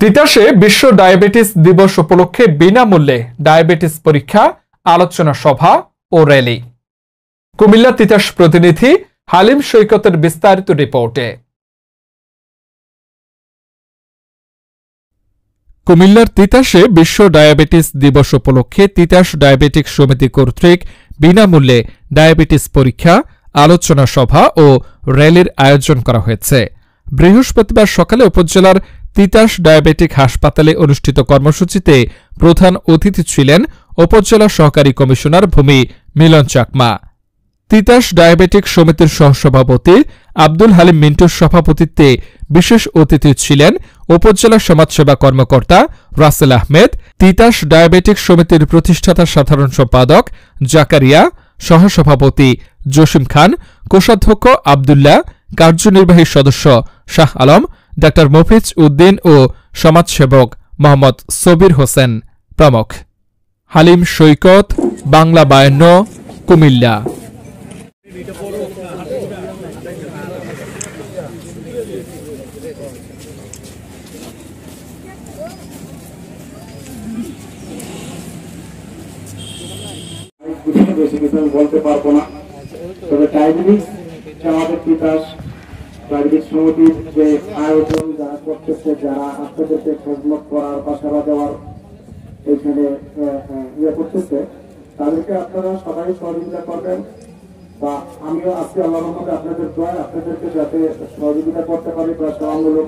তিতাসে বিশ্ব ডায়াবেটিস দিবস উপলক্ষে বিনামূল্যে ডায়াবেটিস পরীক্ষা, আলোচনা সভা ও র্যালি। কুমিল্লা তিতাস প্রতিনিধি হালিম সৈকতের বিস্তারিত রিপোর্টে। কুমিল্লার তিতাসে বিশ্ব ডায়াবেটিস দিবস উপলক্ষে তিতাস ডায়াবেটিক সমিতি কর্তৃক বিনামূল্যে ডায়াবেটিস পরীক্ষা, আলোচনা সভা ও র্যালির আয়োজন করা হয়েছে। বৃহস্পতিবার সকালে উপজেলার তিতাস ডায়াবেটিক হাসপাতালে অনুষ্ঠিত কর্মসূচিতে প্রধান অতিথি ছিলেন উপজেলা সহকারী কমিশনার ভূমি মিলন চাকমা। তিতাস ডায়াবেটিক সমিতির সহসভাপতি আব্দুল হালিম মিন্টুর সভাপতিত্বে বিশেষ অতিথি ছিলেন উপজেলা সমাজসেবা কর্মকর্তা রাসেল আহমেদ, তিতাস ডায়াবেটিক সমিতির প্রতিষ্ঠাতা সাধারণ সম্পাদক জাকারিয়া, সহসভাপতি জসিম খান, কোষাধ্যক্ষ আবদুল্লাহ, কার্যনির্বাহী সদস্য শাহ আলম, ডা মফিজ উদ্দিন ও সমাজসেবক মোহাম্মদ সবির হোসেন প্রমুখ। হালিম সৈকত, বাংলা 52, কুমিল্লা। বেশি কিছু আমি বলতে পারবো না, তবে ডায়াবেটিস আমাদের তিতাস ডায়াবেটিস সমিতির যে আয়োজন যারা করতেছে, যারা আপনাদেরকে খেদমত করার বা সেবা দেওয়ার এখানে করতেছে, তাদেরকে আপনারা সবাই সহযোগিতা করবেন। বা আমিও আজকে আল্লাহর রহমতে আপনাদের দোয়ায় আপনাদেরকে যাতে সহযোগিতা করতে পারি বা সেবামূলক